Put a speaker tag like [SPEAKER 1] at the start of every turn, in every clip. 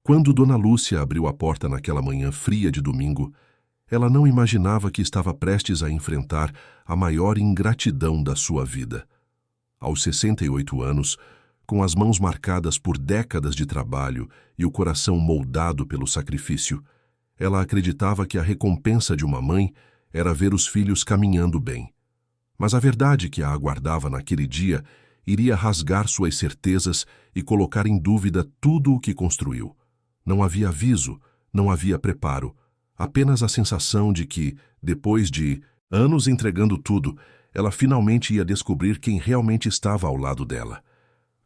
[SPEAKER 1] Quando Dona Lúcia abriu a porta naquela manhã fria de domingo, ela não imaginava que estava prestes a enfrentar a maior ingratidão da sua vida. Aos 68 anos, com as mãos marcadas por décadas de trabalho e o coração moldado pelo sacrifício, ela acreditava que a recompensa de uma mãe era ver os filhos caminhando bem. Mas a verdade que a aguardava naquele dia iria rasgar suas certezas e colocar em dúvida tudo o que construiu. Não havia aviso, não havia preparo, apenas a sensação de que, depois de anos entregando tudo, ela finalmente ia descobrir quem realmente estava ao lado dela.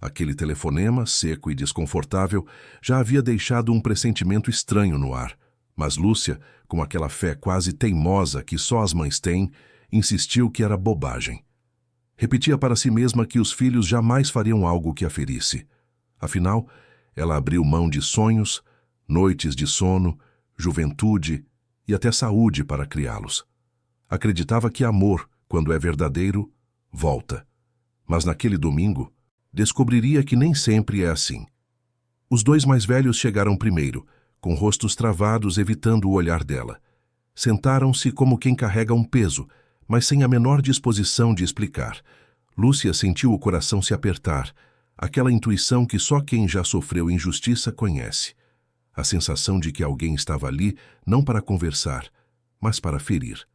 [SPEAKER 1] Aquele telefonema, seco e desconfortável, já havia deixado um pressentimento estranho no ar, mas Lúcia, com aquela fé quase teimosa que só as mães têm, insistiu que era bobagem. Repetia para si mesma que os filhos jamais fariam algo que a ferisse. Afinal, ela abriu mão de sonhos, noites de sono, juventude e até saúde para criá-los. Acreditava que amor, quando é verdadeiro, volta. Mas naquele domingo, descobriria que nem sempre é assim. Os dois mais velhos chegaram primeiro, com rostos travados evitando o olhar dela. Sentaram-se como quem carrega um peso, mas sem a menor disposição de explicar. Lúcia sentiu o coração se apertar, aquela intuição que só quem já sofreu injustiça conhece. A sensação de que alguém estava ali não para conversar, mas para ferir.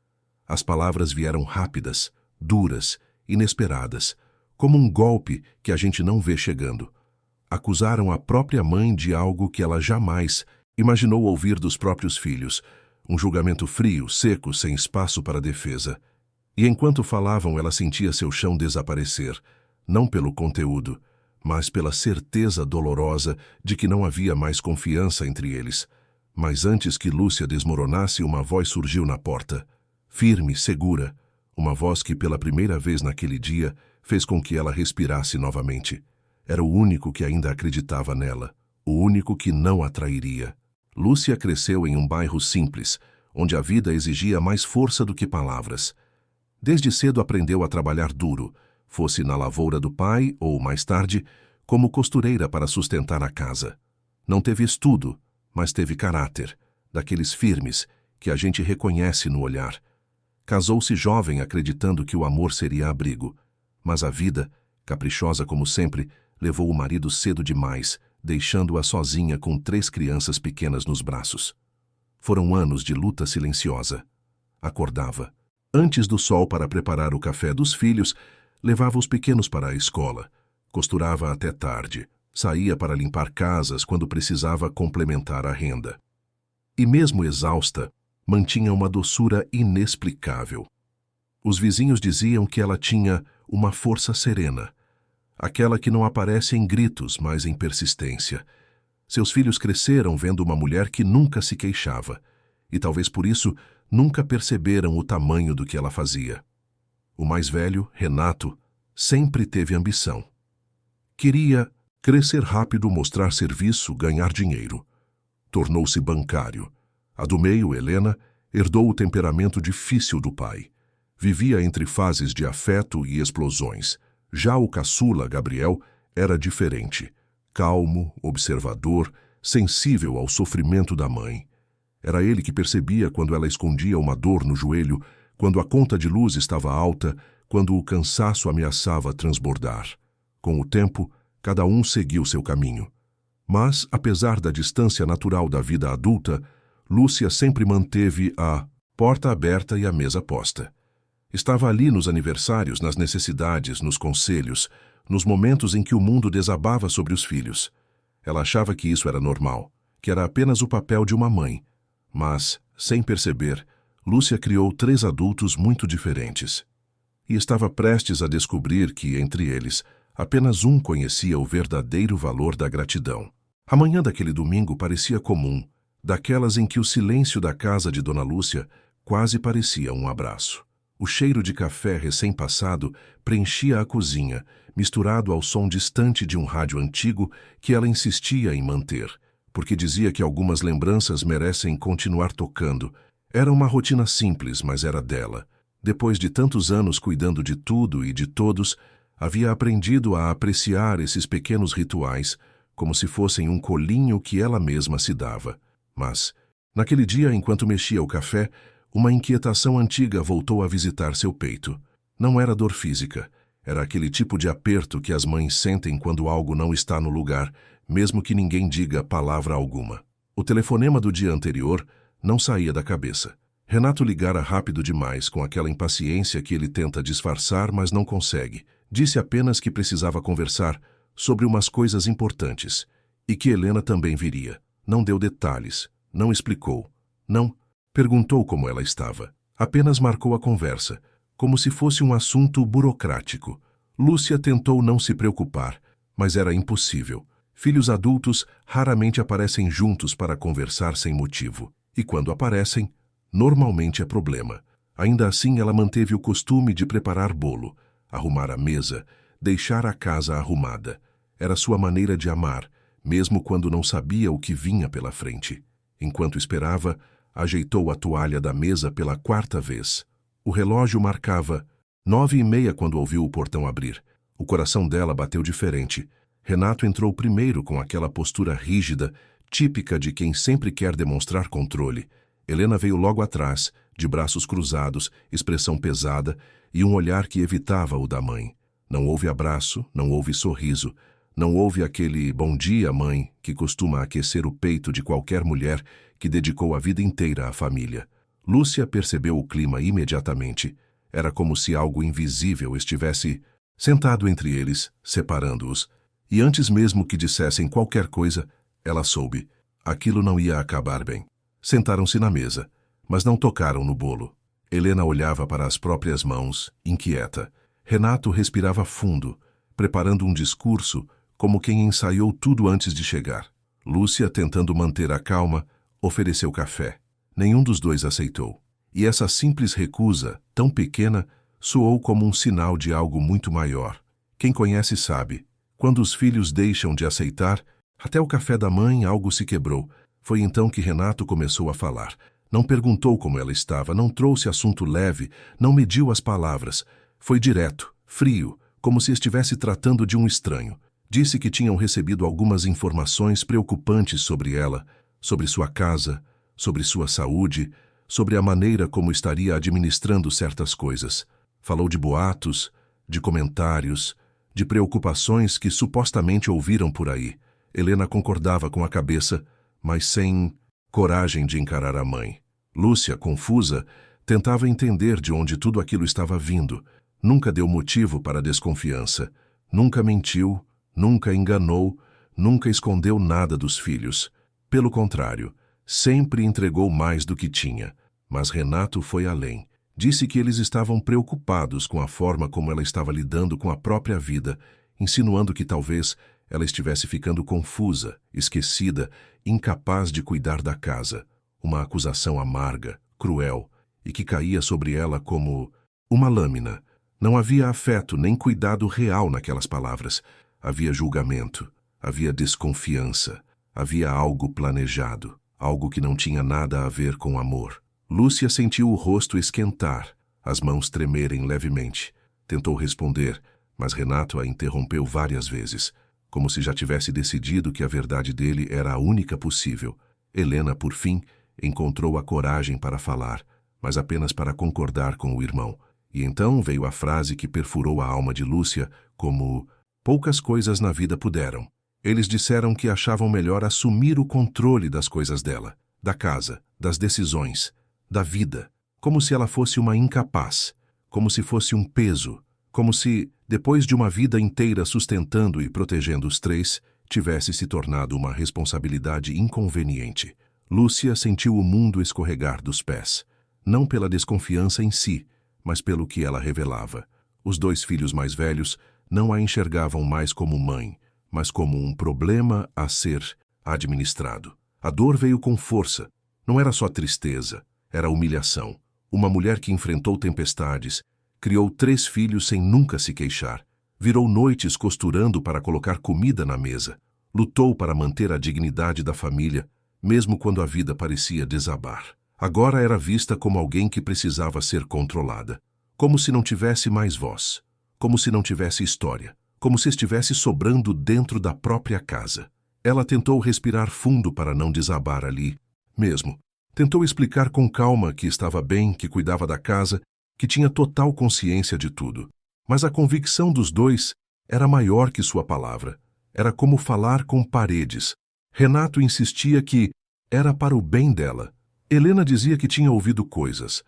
[SPEAKER 1] As palavras vieram rápidas, duras, inesperadas, como um golpe que a gente não vê chegando. Acusaram a própria mãe de algo que ela jamais imaginou ouvir dos próprios filhos, um julgamento frio, seco, sem espaço para defesa. E enquanto falavam, ela sentia seu chão desaparecer, não pelo conteúdo, mas pela certeza dolorosa de que não havia mais confiança entre eles. Mas antes que Lúcia desmoronasse, uma voz surgiu na porta, firme, segura, uma voz que pela primeira vez naquele dia fez com que ela respirasse novamente. Era o único que ainda acreditava nela, o único que não a trairia. Lúcia cresceu em um bairro simples, onde a vida exigia mais força do que palavras. Desde cedo aprendeu a trabalhar duro, fosse na lavoura do pai ou, mais tarde, como costureira para sustentar a casa. Não teve estudo, mas teve caráter, daqueles firmes que a gente reconhece no olhar. Casou-se jovem acreditando que o amor seria abrigo, mas a vida, caprichosa como sempre, levou o marido cedo demais, deixando-a sozinha com 3 crianças pequenas nos braços. Foram anos de luta silenciosa. Acordava antes do sol para preparar o café dos filhos, levava os pequenos para a escola, costurava até tarde, saía para limpar casas quando precisava complementar a renda. E mesmo exausta, mantinha uma doçura inexplicável. Os vizinhos diziam que ela tinha uma força serena, aquela que não aparece em gritos, mas em persistência. Seus filhos cresceram vendo uma mulher que nunca se queixava, e talvez por isso nunca perceberam o tamanho do que ela fazia. O mais velho, Renato, sempre teve ambição. Queria crescer rápido, mostrar serviço, ganhar dinheiro. Tornou-se bancário. A do meio, Helena, herdou o temperamento difícil do pai. Vivia entre fases de afeto e explosões. Já o caçula, Gabriel, era diferente. Calmo, observador, sensível ao sofrimento da mãe. Era ele que percebia quando ela escondia uma dor no joelho, quando a conta de luz estava alta, quando o cansaço ameaçava transbordar. Com o tempo, cada um seguiu seu caminho. Mas, apesar da distância natural da vida adulta, Lúcia sempre manteve a porta aberta e a mesa posta. Estava ali nos aniversários, nas necessidades, nos conselhos, nos momentos em que o mundo desabava sobre os filhos. Ela achava que isso era normal, que era apenas o papel de uma mãe. Mas, sem perceber, Lúcia criou 3 adultos muito diferentes. E estava prestes a descobrir que, entre eles, apenas um conhecia o verdadeiro valor da gratidão. A manhã daquele domingo parecia comum, daquelas em que o silêncio da casa de Dona Lúcia quase parecia um abraço. O cheiro de café recém-passado preenchia a cozinha, misturado ao som distante de um rádio antigo que ela insistia em manter, porque dizia que algumas lembranças merecem continuar tocando. Era uma rotina simples, mas era dela. Depois de tantos anos cuidando de tudo e de todos, havia aprendido a apreciar esses pequenos rituais, como se fossem um colinho que ela mesma se dava. Mas, naquele dia, enquanto mexia o café, uma inquietação antiga voltou a visitar seu peito. Não era dor física, era aquele tipo de aperto que as mães sentem quando algo não está no lugar, mesmo que ninguém diga palavra alguma. O telefonema do dia anterior não saía da cabeça. Renato ligara rápido demais, com aquela impaciência que ele tenta disfarçar, mas não consegue. Disse apenas que precisava conversar sobre umas coisas importantes e que Helena também viria. Não deu detalhes, não explicou, não perguntou como ela estava. Apenas marcou a conversa, como se fosse um assunto burocrático. Lúcia tentou não se preocupar, mas era impossível. Filhos adultos raramente aparecem juntos para conversar sem motivo, e quando aparecem, normalmente é problema. Ainda assim, ela manteve o costume de preparar bolo, arrumar a mesa, deixar a casa arrumada. Era sua maneira de amar, mesmo quando não sabia o que vinha pela frente. Enquanto esperava, ajeitou a toalha da mesa pela 4ª vez. O relógio marcava 9h30 quando ouviu o portão abrir. O coração dela bateu diferente. Renato entrou primeiro com aquela postura rígida, típica de quem sempre quer demonstrar controle. Helena veio logo atrás, de braços cruzados, expressão pesada e um olhar que evitava o da mãe. Não houve abraço, não houve sorriso, não houve aquele bom dia, mãe, que costuma aquecer o peito de qualquer mulher que dedicou a vida inteira à família. Lúcia percebeu o clima imediatamente. Era como se algo invisível estivesse sentado entre eles, separando-os. E antes mesmo que dissessem qualquer coisa, ela soube. Aquilo não ia acabar bem. Sentaram-se na mesa, mas não tocaram no bolo. Helena olhava para as próprias mãos, inquieta. Renato respirava fundo, preparando um discurso como quem ensaiou tudo antes de chegar. Lúcia, tentando manter a calma, ofereceu café. Nenhum dos dois aceitou. E essa simples recusa, tão pequena, soou como um sinal de algo muito maior. Quem conhece sabe. Quando os filhos deixam de aceitar, até o café da mãe algo se quebrou. Foi então que Renato começou a falar. Não perguntou como ela estava, não trouxe assunto leve, não mediu as palavras. Foi direto, frio, como se estivesse tratando de um estranho. Disse que tinham recebido algumas informações preocupantes sobre ela, sobre sua casa, sobre sua saúde, sobre a maneira como estaria administrando certas coisas. Falou de boatos, de comentários, de preocupações que supostamente ouviram por aí. Helena concordava com a cabeça, mas sem coragem de encarar a mãe. Lúcia, confusa, tentava entender de onde tudo aquilo estava vindo. Nunca deu motivo para desconfiança. Nunca mentiu, nunca enganou, nunca escondeu nada dos filhos. Pelo contrário, sempre entregou mais do que tinha. Mas Renato foi além. Disse que eles estavam preocupados com a forma como ela estava lidando com a própria vida, insinuando que talvez ela estivesse ficando confusa, esquecida, incapaz de cuidar da casa. Uma acusação amarga, cruel, e que caía sobre ela como uma lâmina. Não havia afeto nem cuidado real naquelas palavras. Havia julgamento, havia desconfiança, havia algo planejado, algo que não tinha nada a ver com amor. Lúcia sentiu o rosto esquentar, as mãos tremerem levemente. Tentou responder, mas Renato a interrompeu várias vezes, como se já tivesse decidido que a verdade dele era a única possível. Helena, por fim, encontrou a coragem para falar, mas apenas para concordar com o irmão. E então veio a frase que perfurou a alma de Lúcia como: poucas coisas na vida puderam. Eles disseram que achavam melhor assumir o controle das coisas dela, da casa, das decisões, da vida, como se ela fosse uma incapaz, como se fosse um peso, como se, depois de uma vida inteira sustentando e protegendo os três, tivesse se tornado uma responsabilidade inconveniente. Lúcia sentiu o mundo escorregar dos pés, não pela desconfiança em si, mas pelo que ela revelava. Os 2 filhos mais velhos não a enxergavam mais como mãe, mas como um problema a ser administrado. A dor veio com força. Não era só tristeza, era humilhação. Uma mulher que enfrentou tempestades, criou 3 filhos sem nunca se queixar, virou noites costurando para colocar comida na mesa, lutou para manter a dignidade da família, mesmo quando a vida parecia desabar. Agora era vista como alguém que precisava ser controlada, como se não tivesse mais voz, como se não tivesse história, como se estivesse sobrando dentro da própria casa. Ela tentou respirar fundo para não desabar ali mesmo. Tentou explicar com calma que estava bem, que cuidava da casa, que tinha total consciência de tudo. Mas a convicção dos dois era maior que sua palavra. Era como falar com paredes. Renato insistia que era para o bem dela. Helena dizia que tinha ouvido coisas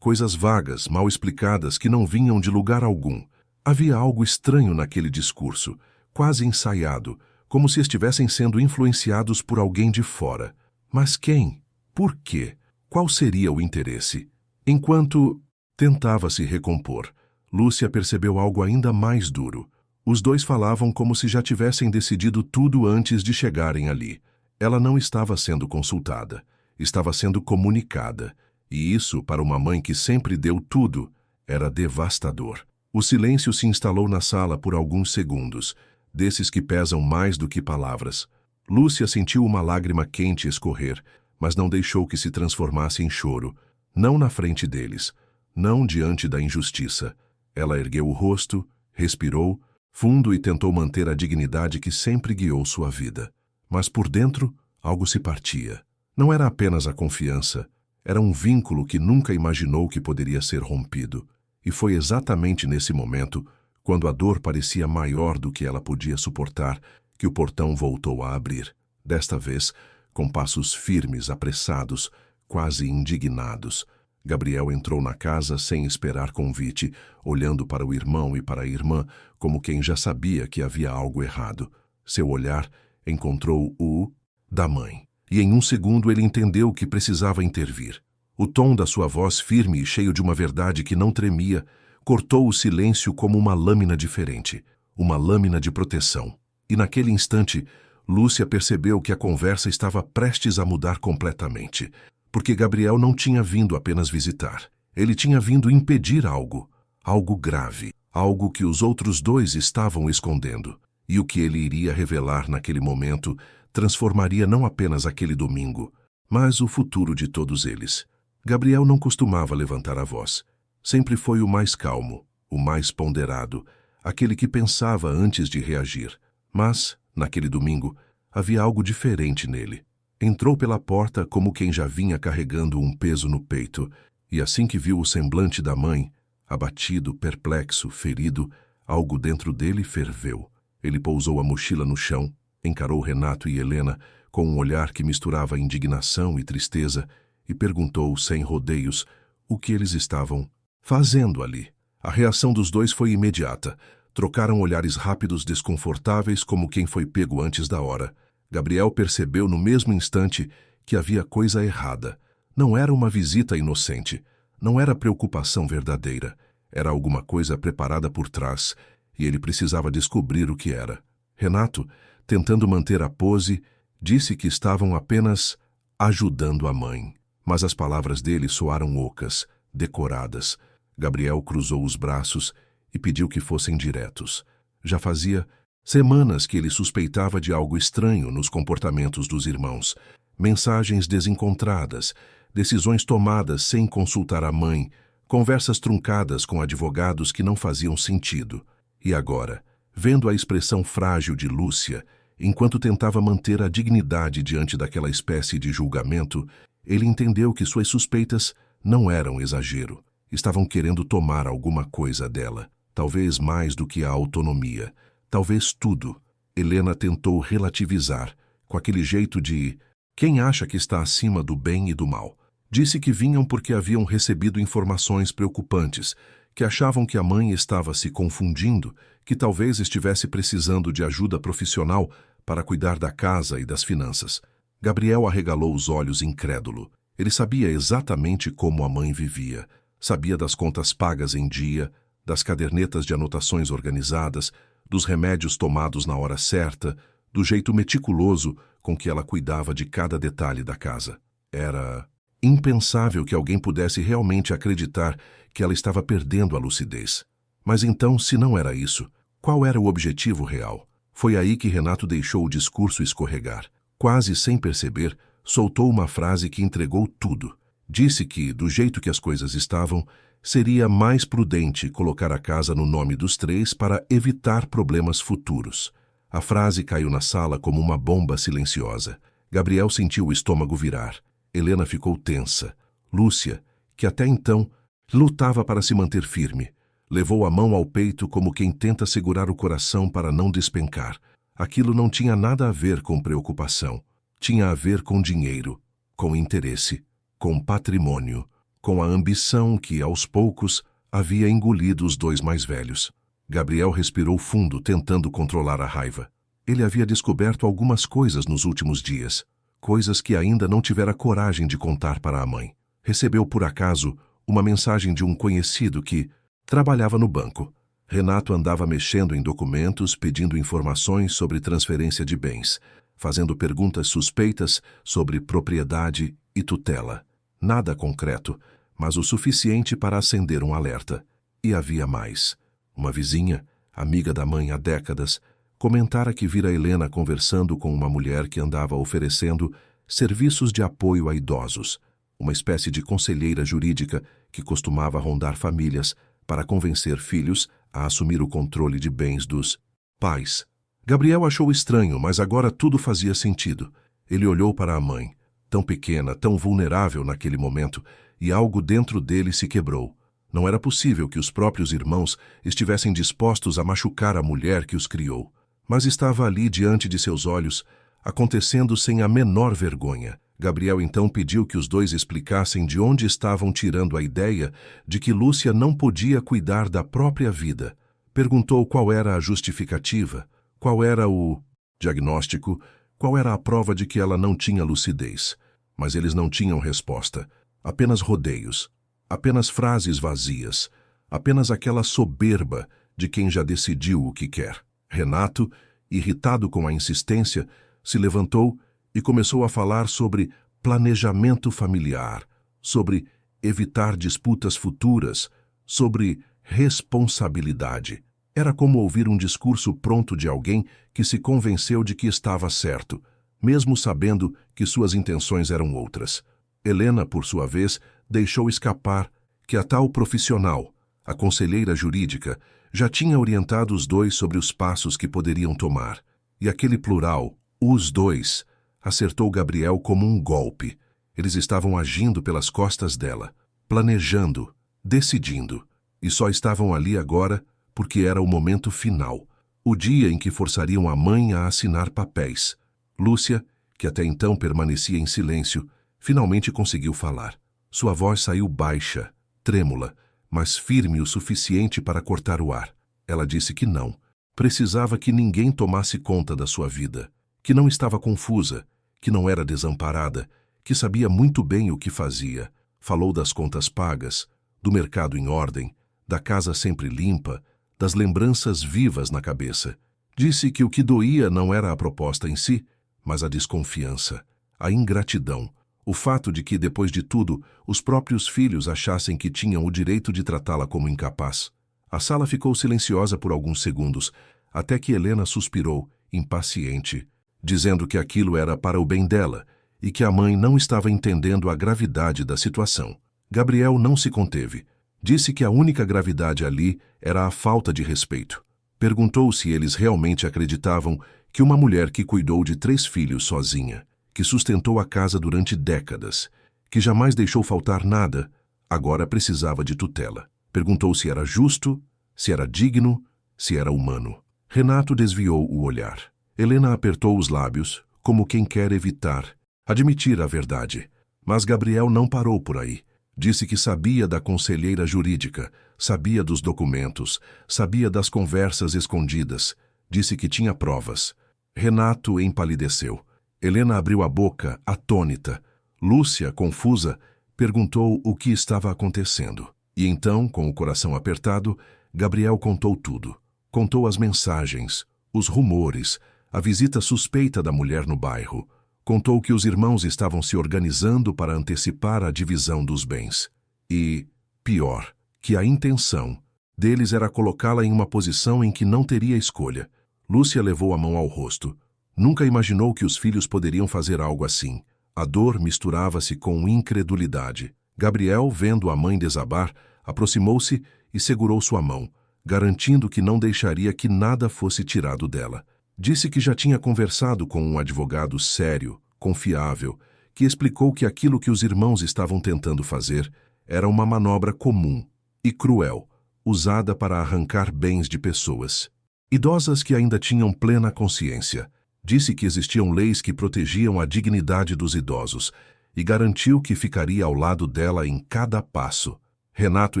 [SPEAKER 1] vagas, mal explicadas, que não vinham de lugar algum. Havia algo estranho naquele discurso, quase ensaiado, como se estivessem sendo influenciados por alguém de fora. Mas quem? Por quê? Qual seria o interesse? Enquanto tentava se recompor, Lúcia percebeu algo ainda mais duro. Os dois falavam como se já tivessem decidido tudo antes de chegarem ali. Ela não estava sendo consultada, estava sendo comunicada. E isso, para uma mãe que sempre deu tudo, era devastador. O silêncio se instalou na sala por alguns segundos, desses que pesam mais do que palavras. Lúcia sentiu uma lágrima quente escorrer, mas não deixou que se transformasse em choro, não na frente deles, não diante da injustiça. Ela ergueu o rosto, respirou fundo e tentou manter a dignidade que sempre guiou sua vida. Mas por dentro, algo se partia. Não era apenas a confiança, era um vínculo que nunca imaginou que poderia ser rompido. E foi exatamente nesse momento, quando a dor parecia maior do que ela podia suportar, que o portão voltou a abrir. Desta vez, com passos firmes, apressados, quase indignados. Gabriel entrou na casa sem esperar convite, olhando para o irmão e para a irmã, como quem já sabia que havia algo errado. Seu olhar encontrou o da mãe. E em um segundo ele entendeu que precisava intervir. O tom da sua voz firme e cheio de uma verdade que não tremia, cortou o silêncio como uma lâmina diferente, uma lâmina de proteção. E naquele instante, Lúcia percebeu que a conversa estava prestes a mudar completamente, porque Gabriel não tinha vindo apenas visitar. Ele tinha vindo impedir algo, algo grave, algo que os outros dois estavam escondendo. E o que ele iria revelar naquele momento transformaria não apenas aquele domingo, mas o futuro de todos eles. Gabriel não costumava levantar a voz. Sempre foi o mais calmo, o mais ponderado, aquele que pensava antes de reagir. Mas, naquele domingo, havia algo diferente nele. Entrou pela porta como quem já vinha carregando um peso no peito, e assim que viu o semblante da mãe, abatido, perplexo, ferido, algo dentro dele ferveu. Ele pousou a mochila no chão, encarou Renato e Helena com um olhar que misturava indignação e tristeza e perguntou, sem rodeios, o que eles estavam fazendo ali. A reação dos dois foi imediata. Trocaram olhares rápidos, desconfortáveis, como quem foi pego antes da hora. Gabriel percebeu no mesmo instante que havia coisa errada. Não era uma visita inocente. Não era preocupação verdadeira. Era alguma coisa preparada por trás, e ele precisava descobrir o que era. Renato, tentando manter a pose, disse que estavam apenas ajudando a mãe. Mas as palavras dele soaram ocas, decoradas. Gabriel cruzou os braços e pediu que fossem diretos. Já fazia semanas que ele suspeitava de algo estranho nos comportamentos dos irmãos. Mensagens desencontradas, decisões tomadas sem consultar a mãe, conversas truncadas com advogados que não faziam sentido. E agora, vendo a expressão frágil de Lúcia, enquanto tentava manter a dignidade diante daquela espécie de julgamento, ele entendeu que suas suspeitas não eram exagero. Estavam querendo tomar alguma coisa dela, talvez mais do que a autonomia, talvez tudo. Helena tentou relativizar, com aquele jeito de quem acha que está acima do bem e do mal. Disse que vinham porque haviam recebido informações preocupantes, que achavam que a mãe estava se confundindo, que talvez estivesse precisando de ajuda profissional para cuidar da casa e das finanças. Gabriel arregalou os olhos incrédulo. Ele sabia exatamente como a mãe vivia. Sabia das contas pagas em dia, das cadernetas de anotações organizadas, dos remédios tomados na hora certa, do jeito meticuloso com que ela cuidava de cada detalhe da casa. Era impensável que alguém pudesse realmente acreditar que ela estava perdendo a lucidez. Mas então, se não era isso, qual era o objetivo real? Foi aí que Renato deixou o discurso escorregar. Quase sem perceber, soltou uma frase que entregou tudo. Disse que, do jeito que as coisas estavam, seria mais prudente colocar a casa no nome dos três para evitar problemas futuros. A frase caiu na sala como uma bomba silenciosa. Gabriel sentiu o estômago virar. Helena ficou tensa. Lúcia, que até então lutava para se manter firme, levou a mão ao peito como quem tenta segurar o coração para não despencar. Aquilo não tinha nada a ver com preocupação. Tinha a ver com dinheiro, com interesse, com patrimônio, com a ambição que, aos poucos, havia engolido os dois mais velhos. Gabriel respirou fundo, tentando controlar a raiva. Ele havia descoberto algumas coisas nos últimos dias, coisas que ainda não tivera coragem de contar para a mãe. Recebeu, por acaso, uma mensagem de um conhecido que trabalhava no banco. Renato andava mexendo em documentos, pedindo informações sobre transferência de bens, fazendo perguntas suspeitas sobre propriedade e tutela. Nada concreto, mas o suficiente para acender um alerta. E havia mais. Uma vizinha, amiga da mãe há décadas, comentara que vira Helena conversando com uma mulher que andava oferecendo serviços de apoio a idosos, uma espécie de conselheira jurídica que costumava rondar famílias para convencer filhos a assumir o controle de bens dos pais. Gabriel achou estranho, mas agora tudo fazia sentido. Ele olhou para a mãe, tão pequena, tão vulnerável naquele momento, e algo dentro dele se quebrou. Não era possível que os próprios irmãos estivessem dispostos a machucar a mulher que os criou. Mas estava ali diante de seus olhos, acontecendo sem a menor vergonha. Gabriel então pediu que os dois explicassem de onde estavam tirando a ideia de que Lúcia não podia cuidar da própria vida. Perguntou qual era a justificativa, qual era o diagnóstico, qual era a prova de que ela não tinha lucidez. Mas eles não tinham resposta, apenas rodeios, apenas frases vazias, apenas aquela soberba de quem já decidiu o que quer. Renato, irritado com a insistência, se levantou e começou a falar sobre planejamento familiar, sobre evitar disputas futuras, sobre responsabilidade. Era como ouvir um discurso pronto de alguém que se convenceu de que estava certo, mesmo sabendo que suas intenções eram outras. Helena, por sua vez, deixou escapar que a tal profissional, a conselheira jurídica, já tinha orientado os dois sobre os passos que poderiam tomar. E aquele plural, os dois, acertou Gabriel como um golpe. Eles estavam agindo pelas costas dela, planejando, decidindo, e só estavam ali agora porque era o momento final, o dia em que forçariam a mãe a assinar papéis. Lúcia, que até então permanecia em silêncio, finalmente conseguiu falar. Sua voz saiu baixa, trêmula, mas firme o suficiente para cortar o ar. Ela disse que não. Precisava que ninguém tomasse conta da sua vida, que não estava confusa, que não era desamparada, que sabia muito bem o que fazia. Falou das contas pagas, do mercado em ordem, da casa sempre limpa, das lembranças vivas na cabeça. Disse que o que doía não era a proposta em si, mas a desconfiança, a ingratidão, o fato de que, depois de tudo, os próprios filhos achassem que tinham o direito de tratá-la como incapaz. A sala ficou silenciosa por alguns segundos, até que Helena suspirou, impaciente, dizendo que aquilo era para o bem dela e que a mãe não estava entendendo a gravidade da situação. Gabriel não se conteve. Disse que a única gravidade ali era a falta de respeito. Perguntou se eles realmente acreditavam que uma mulher que cuidou de 3 filhos sozinha, que sustentou a casa durante décadas, que jamais deixou faltar nada, agora precisava de tutela. Perguntou se era justo, se era digno, se era humano. Renato desviou o olhar. Helena apertou os lábios, como quem quer evitar admitir a verdade. Mas Gabriel não parou por aí. Disse que sabia da conselheira jurídica, sabia dos documentos, sabia das conversas escondidas. Disse que tinha provas. Renato empalideceu. Helena abriu a boca, atônita. Lúcia, confusa, perguntou o que estava acontecendo. E então, com o coração apertado, Gabriel contou tudo. Contou as mensagens, os rumores, a visita suspeita da mulher no bairro. Contou que os irmãos estavam se organizando para antecipar a divisão dos bens. E, pior, que a intenção deles era colocá-la em uma posição em que não teria escolha. Lúcia levou a mão ao rosto. Nunca imaginou que os filhos poderiam fazer algo assim. A dor misturava-se com incredulidade. Gabriel, vendo a mãe desabar, aproximou-se e segurou sua mão, garantindo que não deixaria que nada fosse tirado dela. Disse que já tinha conversado com um advogado sério, confiável, que explicou que aquilo que os irmãos estavam tentando fazer era uma manobra comum e cruel, usada para arrancar bens de pessoas. Idosas que ainda tinham plena consciência. Disse que existiam leis que protegiam a dignidade dos idosos e garantiu que ficaria ao lado dela em cada passo. Renato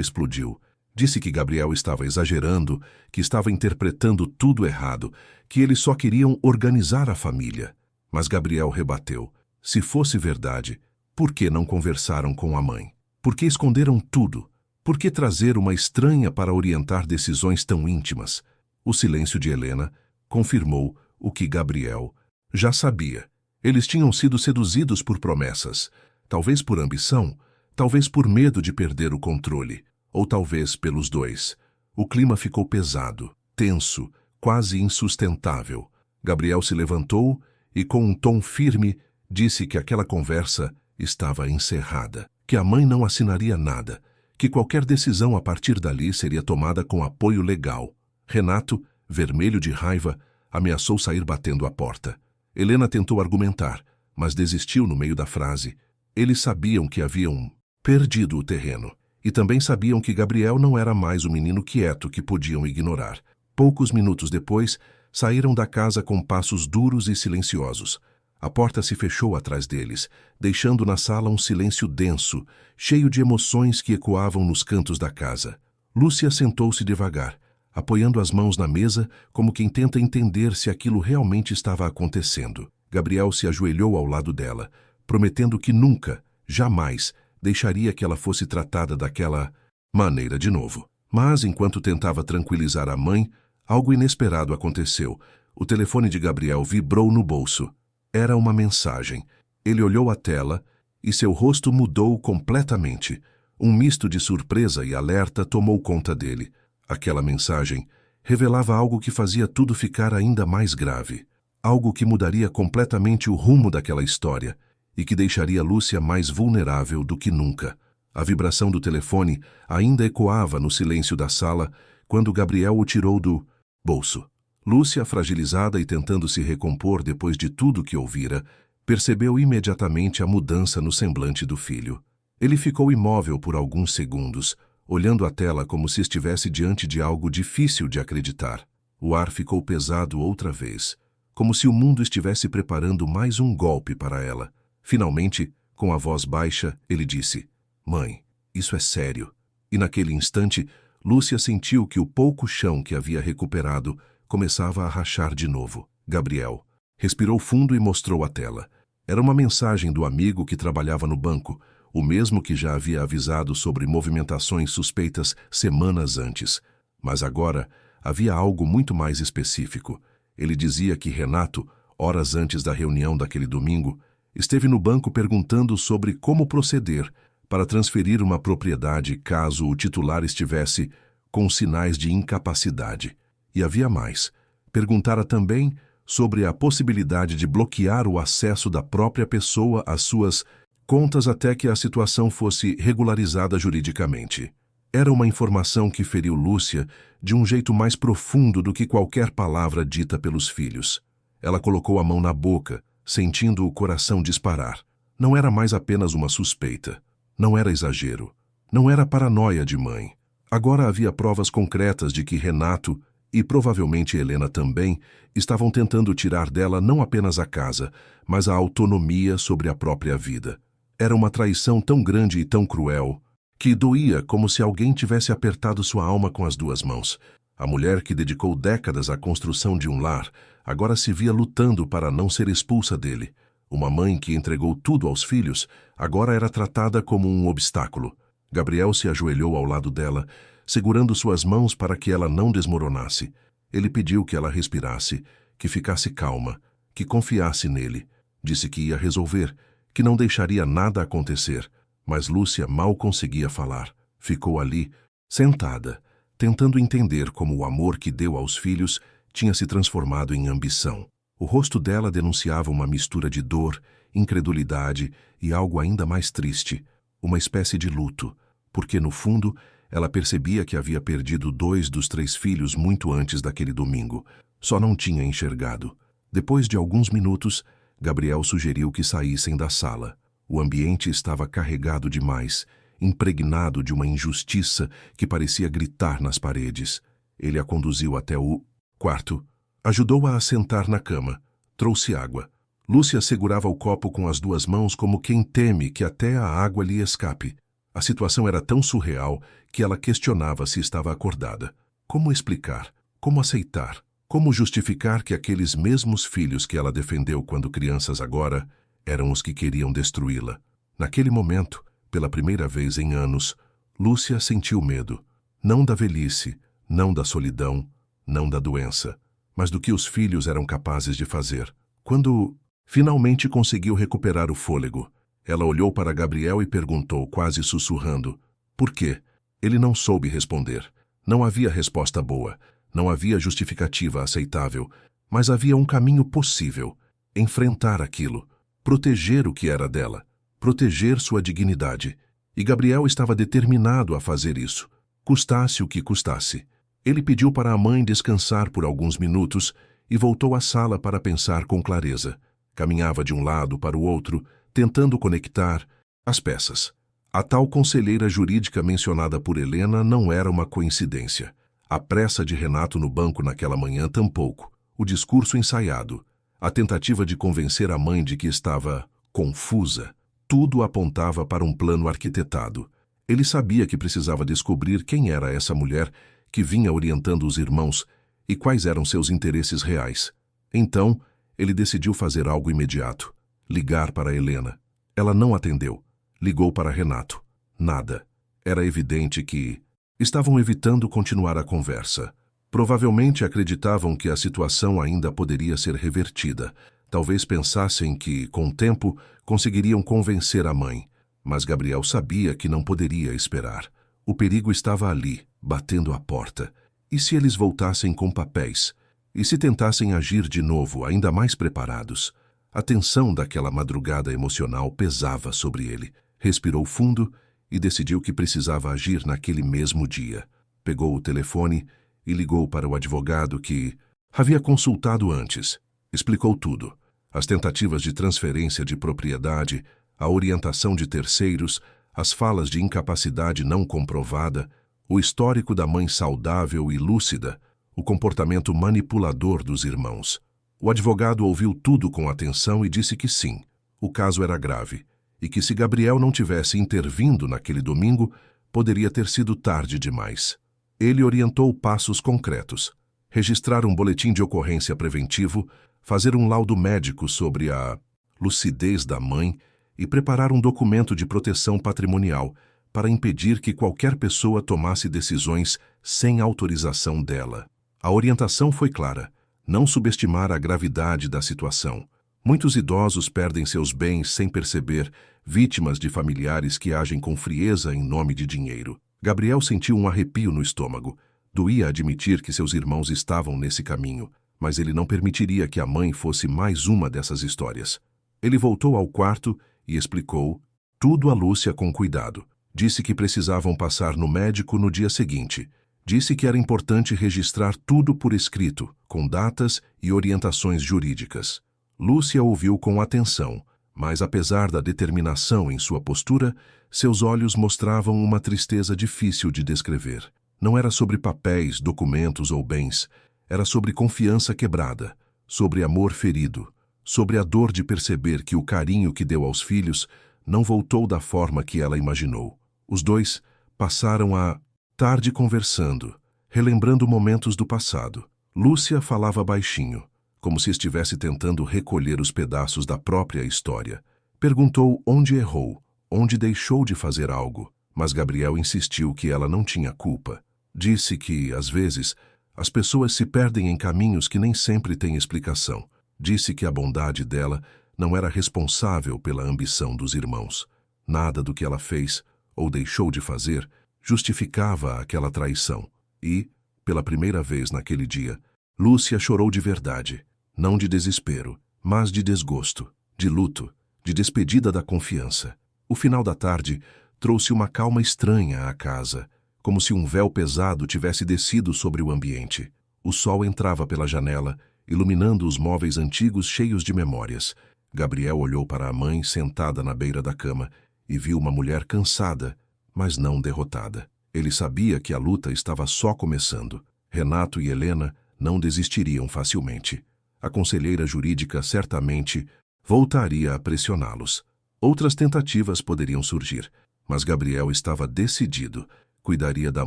[SPEAKER 1] explodiu. Disse que Gabriel estava exagerando, que estava interpretando tudo errado, que eles só queriam organizar a família. Mas Gabriel rebateu. Se fosse verdade, por que não conversaram com a mãe? Por que esconderam tudo? Por que trazer uma estranha para orientar decisões tão íntimas? O silêncio de Helena confirmou o que Gabriel já sabia. Eles tinham sido seduzidos por promessas, talvez por ambição, talvez por medo de perder o controle, ou talvez pelos dois. O clima ficou pesado, tenso, quase insustentável. Gabriel se levantou e, com um tom firme, disse que aquela conversa estava encerrada, que a mãe não assinaria nada, que qualquer decisão a partir dali seria tomada com apoio legal. Renato, vermelho de raiva, ameaçou sair batendo a porta. Helena tentou argumentar, mas desistiu no meio da frase. Eles sabiam que haviam perdido o terreno, e também sabiam que Gabriel não era mais o menino quieto que podiam ignorar. Poucos minutos depois, saíram da casa com passos duros e silenciosos. A porta se fechou atrás deles, deixando na sala um silêncio denso, cheio de emoções que ecoavam nos cantos da casa. Lúcia sentou-se devagar, apoiando as mãos na mesa como quem tenta entender se aquilo realmente estava acontecendo. Gabriel se ajoelhou ao lado dela, prometendo que nunca, jamais, deixaria que ela fosse tratada daquela maneira de novo. Mas, enquanto tentava tranquilizar a mãe, algo inesperado aconteceu. O telefone de Gabriel vibrou no bolso. Era uma mensagem. Ele olhou a tela e seu rosto mudou completamente. Um misto de surpresa e alerta tomou conta dele. Aquela mensagem revelava algo que fazia tudo ficar ainda mais grave. Algo que mudaria completamente o rumo daquela história e que deixaria Lúcia mais vulnerável do que nunca. A vibração do telefone ainda ecoava no silêncio da sala quando Gabriel o tirou do bolso. Lúcia, fragilizada e tentando se recompor depois de tudo que ouvira, percebeu imediatamente a mudança no semblante do filho. Ele ficou imóvel por alguns segundos, olhando a tela como se estivesse diante de algo difícil de acreditar. O ar ficou pesado outra vez, como se o mundo estivesse preparando mais um golpe para ela. Finalmente, com a voz baixa, ele disse: "Mãe, isso é sério." E naquele instante, Lúcia sentiu que o pouco chão que havia recuperado começava a rachar de novo. Gabriel respirou fundo e mostrou a tela. Era uma mensagem do amigo que trabalhava no banco, o mesmo que já havia avisado sobre movimentações suspeitas semanas antes. Mas agora havia algo muito mais específico. Ele dizia que Renato, horas antes da reunião daquele domingo, esteve no banco perguntando sobre como proceder para transferir uma propriedade caso o titular estivesse com sinais de incapacidade. E havia mais. Perguntara também sobre a possibilidade de bloquear o acesso da própria pessoa às suas contas até que a situação fosse regularizada juridicamente. Era uma informação que feriu Lúcia de um jeito mais profundo do que qualquer palavra dita pelos filhos. Ela colocou a mão na boca, sentindo o coração disparar. Não era mais apenas uma suspeita. Não era exagero. Não era paranoia de mãe. Agora havia provas concretas de que Renato, e provavelmente Helena também, estavam tentando tirar dela não apenas a casa, mas a autonomia sobre a própria vida. Era uma traição tão grande e tão cruel que doía como se alguém tivesse apertado sua alma com as duas mãos. A mulher que dedicou décadas à construção de um lar agora se via lutando para não ser expulsa dele. Uma mãe que entregou tudo aos filhos agora era tratada como um obstáculo. Gabriel se ajoelhou ao lado dela, segurando suas mãos para que ela não desmoronasse. Ele pediu que ela respirasse, que ficasse calma, que confiasse nele. Disse que ia resolver, que não deixaria nada acontecer. Mas Lúcia mal conseguia falar. Ficou ali, sentada, tentando entender como o amor que deu aos filhos tinha se transformado em ambição. O rosto dela denunciava uma mistura de dor, incredulidade e algo ainda mais triste, uma espécie de luto, porque no fundo ela percebia que havia perdido 2 dos 3 filhos muito antes daquele domingo. Só não tinha enxergado. Depois de alguns minutos, Gabriel sugeriu que saíssem da sala. O ambiente estava carregado demais, impregnado de uma injustiça que parecia gritar nas paredes. Ele a conduziu até o quarto, ajudou-a a sentar na cama, trouxe água. Lúcia segurava o copo com as duas mãos como quem teme que até a água lhe escape. A situação era tão surreal que ela questionava se estava acordada. Como explicar? Como aceitar? Como justificar que aqueles mesmos filhos que ela defendeu quando crianças agora eram os que queriam destruí-la? Naquele momento, pela primeira vez em anos, Lúcia sentiu medo. Não da velhice, não da solidão, não da doença, mas do que os filhos eram capazes de fazer. Quando finalmente conseguiu recuperar o fôlego, ela olhou para Gabriel e perguntou, quase sussurrando, por quê? Ele não soube responder. Não havia resposta boa, não havia justificativa aceitável, mas havia um caminho possível: enfrentar aquilo, proteger o que era dela, proteger sua dignidade. E Gabriel estava determinado a fazer isso, custasse o que custasse. Ele pediu para a mãe descansar por alguns minutos e voltou à sala para pensar com clareza. Caminhava de um lado para o outro, tentando conectar as peças. A tal conselheira jurídica mencionada por Helena não era uma coincidência. A pressa de Renato no banco naquela manhã tampouco. O discurso ensaiado, a tentativa de convencer a mãe de que estava confusa, tudo apontava para um plano arquitetado. Ele sabia que precisava descobrir quem era essa mulher que vinha orientando os irmãos e quais eram seus interesses reais. Então, ele decidiu fazer algo imediato. Ligar para Helena. Ela não atendeu. Ligou para Renato. Nada. Era evidente que estavam evitando continuar a conversa. Provavelmente acreditavam que a situação ainda poderia ser revertida. Talvez pensassem que, com o tempo, conseguiriam convencer a mãe. Mas Gabriel sabia que não poderia esperar. O perigo estava ali, batendo à porta. E se eles voltassem com papéis? E se tentassem agir de novo, ainda mais preparados? A tensão daquela madrugada emocional pesava sobre ele. Respirou fundo e decidiu que precisava agir naquele mesmo dia. Pegou o telefone e ligou para o advogado que havia consultado antes. Explicou tudo. As tentativas de transferência de propriedade, a orientação de terceiros, as falas de incapacidade não comprovada, o histórico da mãe saudável e lúcida, o comportamento manipulador dos irmãos. O advogado ouviu tudo com atenção e disse que sim, o caso era grave, e que se Gabriel não tivesse intervindo naquele domingo, poderia ter sido tarde demais. Ele orientou passos concretos: registrar um boletim de ocorrência preventivo, fazer um laudo médico sobre a lucidez da mãe e preparar um documento de proteção patrimonial para impedir que qualquer pessoa tomasse decisões sem autorização dela. A orientação foi clara: não subestimar a gravidade da situação. Muitos idosos perdem seus bens sem perceber, vítimas de familiares que agem com frieza em nome de dinheiro. Gabriel sentiu um arrepio no estômago. Doía admitir que seus irmãos estavam nesse caminho, mas ele não permitiria que a mãe fosse mais uma dessas histórias. Ele voltou ao quarto e explicou tudo a Lúcia com cuidado. Disse que precisavam passar no médico no dia seguinte. Disse que era importante registrar tudo por escrito, com datas e orientações jurídicas. Lúcia ouviu com atenção, mas apesar da determinação em sua postura, seus olhos mostravam uma tristeza difícil de descrever. Não era sobre papéis, documentos ou bens. Era sobre confiança quebrada, sobre amor ferido, sobre a dor de perceber que o carinho que deu aos filhos não voltou da forma que ela imaginou. Os dois passaram a tarde conversando, relembrando momentos do passado. Lúcia falava baixinho, como se estivesse tentando recolher os pedaços da própria história. Perguntou onde errou, onde deixou de fazer algo, mas Gabriel insistiu que ela não tinha culpa. Disse que, às vezes, as pessoas se perdem em caminhos que nem sempre têm explicação. Disse que a bondade dela não era responsável pela ambição dos irmãos. Nada do que ela fez ou deixou de fazer justificava aquela traição. E, pela primeira vez naquele dia, Lúcia chorou de verdade, não de desespero, mas de desgosto, de luto, de despedida da confiança. O final da tarde trouxe uma calma estranha à casa, como se um véu pesado tivesse descido sobre o ambiente. O sol entrava pela janela, iluminando os móveis antigos cheios de memórias. Gabriel olhou para a mãe sentada na beira da cama e viu uma mulher cansada, mas não derrotada. Ele sabia que a luta estava só começando. Renato e Helena não desistiriam facilmente. A conselheira jurídica certamente voltaria a pressioná-los. Outras tentativas poderiam surgir, mas Gabriel estava decidido. Cuidaria da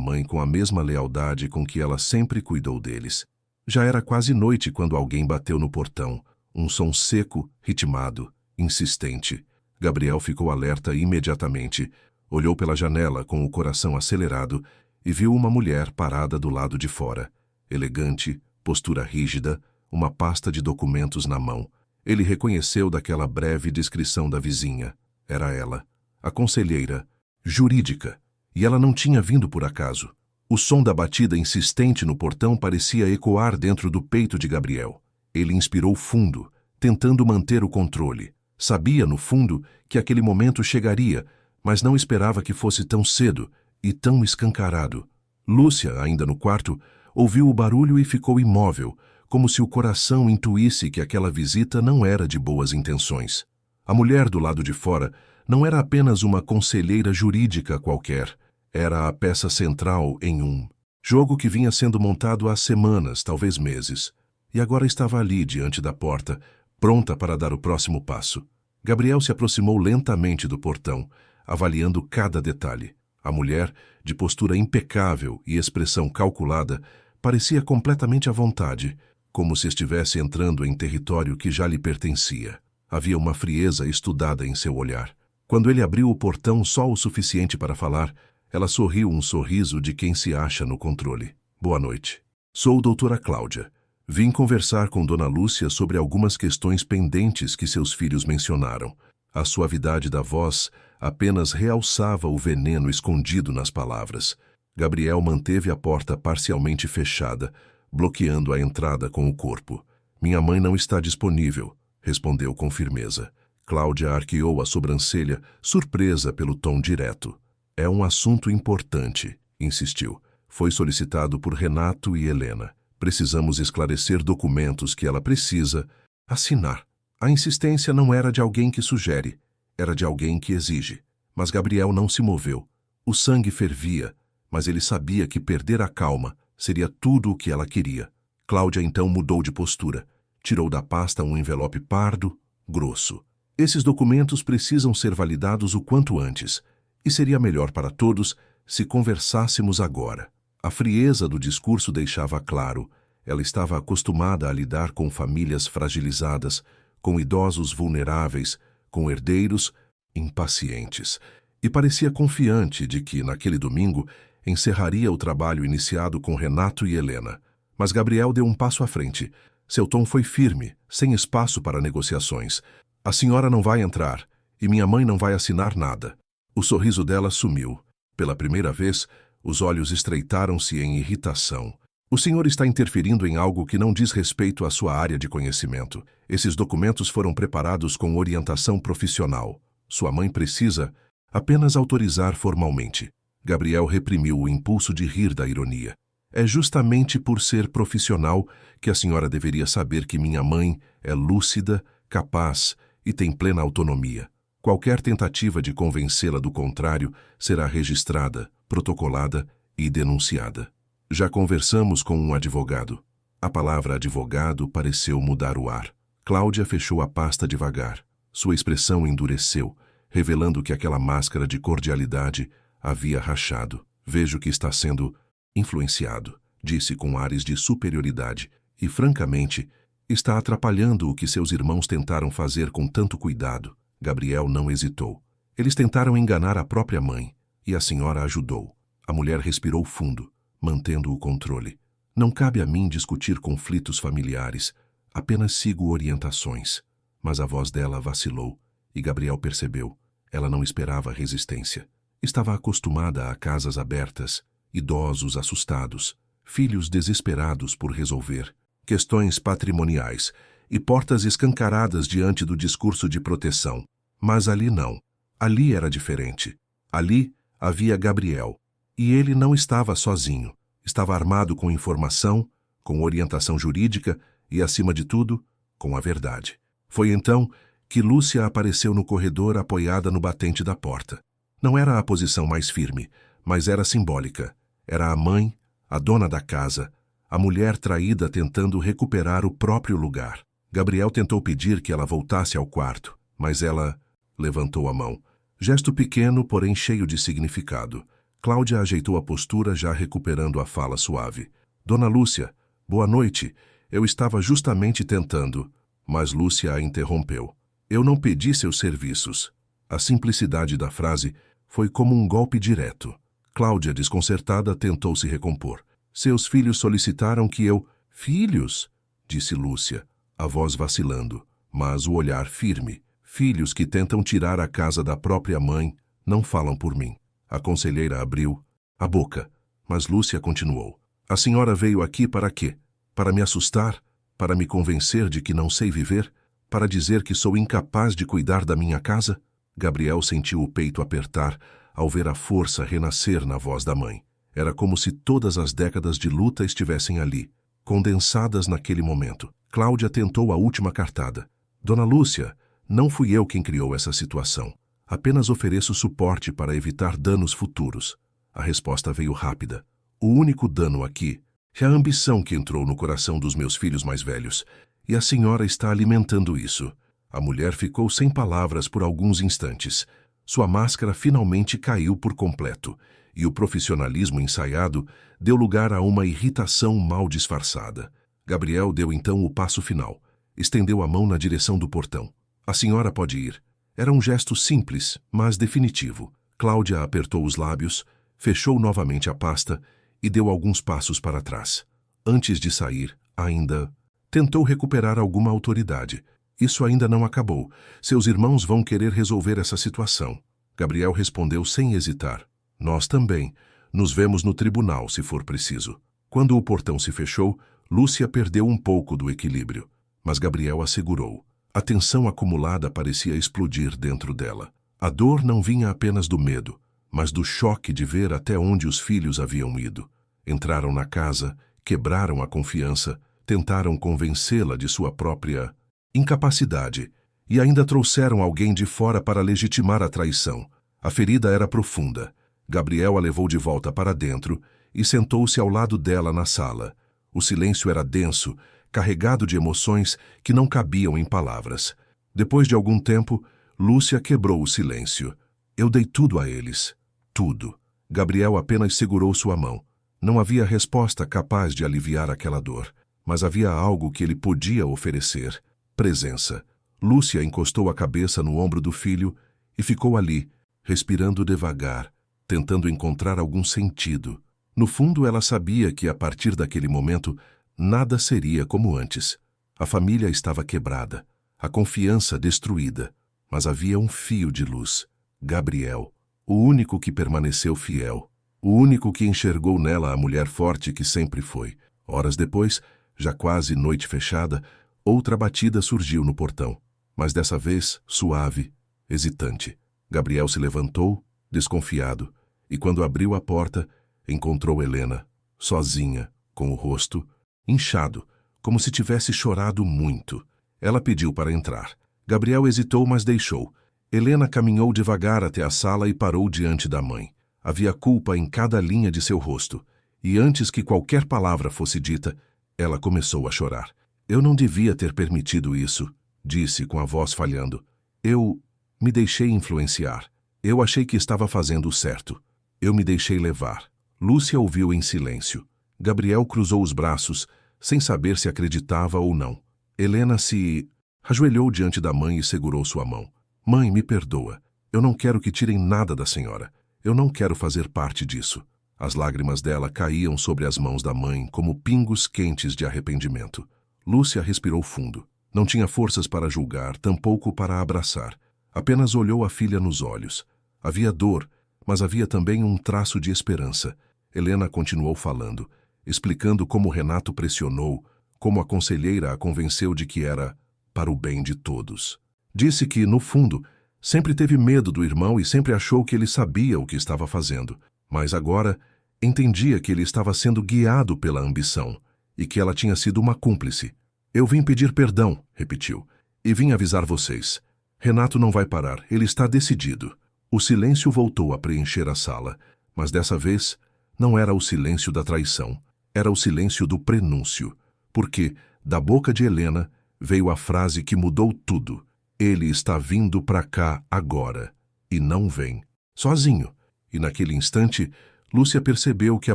[SPEAKER 1] mãe com a mesma lealdade com que ela sempre cuidou deles. Já era quase noite quando alguém bateu no portão. Um som seco, ritmado, insistente. Gabriel ficou alerta imediatamente. Olhou pela janela com o coração acelerado e viu uma mulher parada do lado de fora. Elegante, postura rígida, uma pasta de documentos na mão. Ele reconheceu daquela breve descrição da vizinha. Era ela, a conselheira jurídica. E ela não tinha vindo por acaso. O som da batida insistente no portão parecia ecoar dentro do peito de Gabriel. Ele inspirou fundo, tentando manter o controle. Sabia, no fundo, que aquele momento chegaria, mas não esperava que fosse tão cedo e tão escancarado. Lúcia, ainda no quarto, ouviu o barulho e ficou imóvel, como se o coração intuísse que aquela visita não era de boas intenções. A mulher do lado de fora não era apenas uma conselheira jurídica qualquer. Era a peça central em um jogo que vinha sendo montado há semanas, talvez meses. E agora estava ali, diante da porta, pronta para dar o próximo passo. Gabriel se aproximou lentamente do portão, avaliando cada detalhe. A mulher, de postura impecável e expressão calculada, parecia completamente à vontade, como se estivesse entrando em território que já lhe pertencia. Havia uma frieza estudada em seu olhar. Quando ele abriu o portão só o suficiente para falar, ela sorriu um sorriso de quem se acha no controle. Boa noite. Sou doutora Cláudia. Vim conversar com Dona Lúcia sobre algumas questões pendentes que seus filhos mencionaram. A suavidade da voz apenas realçava o veneno escondido nas palavras. Gabriel manteve a porta parcialmente fechada, bloqueando a entrada com o corpo. Minha mãe não está disponível, respondeu com firmeza. Cláudia arqueou a sobrancelha, surpresa pelo tom direto. É um assunto importante, insistiu. Foi solicitado por Renato e Helena. Precisamos esclarecer documentos que ela precisa assinar. A insistência não era de alguém que sugere, era de alguém que exige. Mas Gabriel não se moveu. O sangue fervia, mas ele sabia que perder a calma seria tudo o que ela queria. Cláudia então mudou de postura. Tirou da pasta um envelope pardo, grosso. Esses documentos precisam ser validados o quanto antes. E seria melhor para todos se conversássemos agora. A frieza do discurso deixava claro. Ela estava acostumada a lidar com famílias fragilizadas, com idosos vulneráveis, com herdeiros impacientes. E parecia confiante de que, naquele domingo, encerraria o trabalho iniciado com Renato e Helena. Mas Gabriel deu um passo à frente. Seu tom foi firme, sem espaço para negociações. A senhora não vai entrar, e minha mãe não vai assinar nada. O sorriso dela sumiu. Pela primeira vez, os olhos estreitaram-se em irritação. O senhor está interferindo em algo que não diz respeito à sua área de conhecimento. Esses documentos foram preparados com orientação profissional. Sua mãe precisa apenas autorizar formalmente. Gabriel reprimiu o impulso de rir da ironia. É justamente por ser profissional que a senhora deveria saber que minha mãe é lúcida, capaz e tem plena autonomia. Qualquer tentativa de convencê-la do contrário será registrada, protocolada e denunciada. Já conversamos com um advogado. A palavra advogado pareceu mudar o ar. Cláudia fechou a pasta devagar. Sua expressão endureceu, revelando que aquela máscara de cordialidade havia rachado. Vejo que está sendo influenciado, disse com ares de superioridade, e, francamente, está atrapalhando o que seus irmãos tentaram fazer com tanto cuidado. Gabriel não hesitou. Eles tentaram enganar a própria mãe, e a senhora ajudou. A mulher respirou fundo, mantendo o controle. Não cabe a mim discutir conflitos familiares, apenas sigo orientações. Mas a voz dela vacilou, e Gabriel percebeu. Ela não esperava resistência. Estava acostumada a casas abertas, idosos assustados, filhos desesperados por resolver, questões patrimoniais e portas escancaradas diante do discurso de proteção. Mas ali não. Ali era diferente. Ali havia Gabriel. E ele não estava sozinho. Estava armado com informação, com orientação jurídica e, acima de tudo, com a verdade. Foi então que Lúcia apareceu no corredor apoiada no batente da porta. Não era a posição mais firme, mas era simbólica. Era a mãe, a dona da casa, a mulher traída tentando recuperar o próprio lugar. Gabriel tentou pedir que ela voltasse ao quarto, mas ela levantou a mão. Gesto pequeno, porém cheio de significado. Cláudia ajeitou a postura, já recuperando a fala suave. Dona Lúcia, boa noite. Eu estava justamente tentando, mas Lúcia a interrompeu. Eu não pedi seus serviços. A simplicidade da frase foi como um golpe direto. Cláudia, desconcertada, tentou se recompor. Seus filhos solicitaram que eu... Filhos? Disse Lúcia, a voz vacilando, mas o olhar firme. Filhos que tentam tirar a casa da própria mãe não falam por mim. A conselheira abriu a boca, mas Lúcia continuou. A senhora veio aqui para quê? Para me assustar? Para me convencer de que não sei viver? Para dizer que sou incapaz de cuidar da minha casa? Gabriel sentiu o peito apertar ao ver a força renascer na voz da mãe. Era como se todas as décadas de luta estivessem ali, condensadas naquele momento. Cláudia tentou a última cartada. Dona Lúcia, não fui eu quem criou essa situação. Apenas ofereço suporte para evitar danos futuros. A resposta veio rápida. O único dano aqui é a ambição que entrou no coração dos meus filhos mais velhos, e a senhora está alimentando isso. A mulher ficou sem palavras por alguns instantes. Sua máscara finalmente caiu por completo, e o profissionalismo ensaiado deu lugar a uma irritação mal disfarçada. Gabriel deu então o passo final. Estendeu a mão na direção do portão. A senhora pode ir. Era um gesto simples, mas definitivo. Cláudia apertou os lábios, fechou novamente a pasta e deu alguns passos para trás. Antes de sair, ainda tentou recuperar alguma autoridade. Isso ainda não acabou. Seus irmãos vão querer resolver essa situação. Gabriel respondeu sem hesitar. Nós também. Nos vemos no tribunal, se for preciso. Quando o portão se fechou, Lúcia perdeu um pouco do equilíbrio, mas Gabriel a segurou. A tensão acumulada parecia explodir dentro dela. A dor não vinha apenas do medo, mas do choque de ver até onde os filhos haviam ido. Entraram na casa, quebraram a confiança, tentaram convencê-la de sua própria incapacidade e ainda trouxeram alguém de fora para legitimar a traição. A ferida era profunda. Gabriel a levou de volta para dentro e sentou-se ao lado dela na sala. O silêncio era denso, carregado de emoções que não cabiam em palavras. Depois de algum tempo, Lúcia quebrou o silêncio. Eu dei tudo a eles. Tudo. Gabriel apenas segurou sua mão. Não havia resposta capaz de aliviar aquela dor, mas havia algo que ele podia oferecer. Presença. Lúcia encostou a cabeça no ombro do filho e ficou ali, respirando devagar, tentando encontrar algum sentido. No fundo, ela sabia que, a partir daquele momento, nada seria como antes. A família estava quebrada, a confiança destruída, mas havia um fio de luz. Gabriel, o único que permaneceu fiel, o único que enxergou nela a mulher forte que sempre foi. Horas depois, já quase noite fechada, outra batida surgiu no portão, mas dessa vez suave, hesitante. Gabriel se levantou, desconfiado, e quando abriu a porta, encontrou Helena, sozinha, com o rosto inchado, como se tivesse chorado muito. Ela pediu para entrar. Gabriel hesitou, mas deixou. Helena caminhou devagar até a sala e parou diante da mãe. Havia culpa em cada linha de seu rosto, e antes que qualquer palavra fosse dita, ela começou a chorar. Eu não devia ter permitido isso, disse com a voz falhando. Eu me deixei influenciar. Eu achei que estava fazendo o certo. Eu me deixei levar. Lúcia ouviu em silêncio. Gabriel cruzou os braços, sem saber se acreditava ou não. Helena se ajoelhou diante da mãe e segurou sua mão. Mãe, me perdoa. Eu não quero que tirem nada da senhora. Eu não quero fazer parte disso. As lágrimas dela caíam sobre as mãos da mãe como pingos quentes de arrependimento. Lúcia respirou fundo. Não tinha forças para julgar, tampouco para abraçar. Apenas olhou a filha nos olhos. Havia dor, mas havia também um traço de esperança. Helena continuou falando, explicando como Renato pressionou, como a conselheira a convenceu de que era para o bem de todos. Disse que, no fundo, sempre teve medo do irmão e sempre achou que ele sabia o que estava fazendo, mas agora entendia que ele estava sendo guiado pela ambição e que ela tinha sido uma cúmplice. Eu vim pedir perdão, repetiu, e vim avisar vocês. Renato não vai parar, ele está decidido. O silêncio voltou a preencher a sala, mas dessa vez não era o silêncio da traição, era o silêncio do prenúncio, porque, da boca de Helena, veio a frase que mudou tudo. Ele está vindo para cá agora, e não vem, sozinho. E naquele instante, Lúcia percebeu que a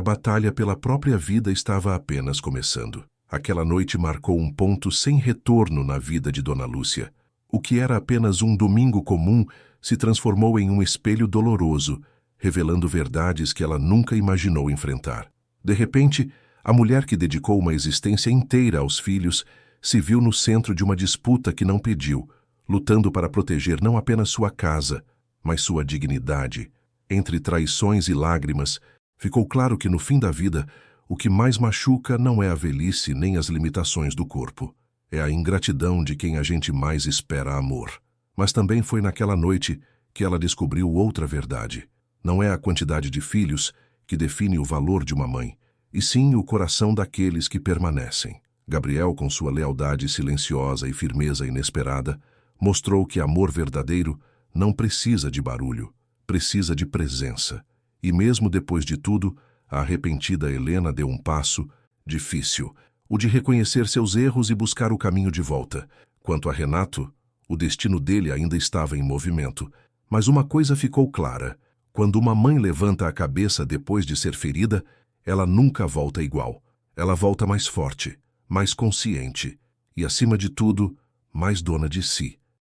[SPEAKER 1] batalha pela própria vida estava apenas começando. Aquela noite marcou um ponto sem retorno na vida de Dona Lúcia. O que era apenas um domingo comum se transformou em um espelho doloroso, revelando verdades que ela nunca imaginou enfrentar. De repente, a mulher que dedicou uma existência inteira aos filhos se viu no centro de uma disputa que não pediu, lutando para proteger não apenas sua casa, mas sua dignidade. Entre traições e lágrimas, ficou claro que no fim da vida, o que mais machuca não é a velhice nem as limitações do corpo. É a ingratidão de quem a gente mais espera amor. Mas também foi naquela noite que ela descobriu outra verdade. Não é a quantidade de filhos que define o valor de uma mãe, e sim o coração daqueles que permanecem. Gabriel, com sua lealdade silenciosa e firmeza inesperada, mostrou que amor verdadeiro não precisa de barulho, precisa de presença. E mesmo depois de tudo, a arrependida Helena deu um passo difícil, o de reconhecer seus erros e buscar o caminho de volta. Quanto a Renato, o destino dele ainda estava em movimento. Mas uma coisa ficou clara: quando uma mãe levanta a cabeça depois de ser ferida, ela nunca volta igual. Ela volta mais forte, mais consciente e, acima de tudo, mais dona de si.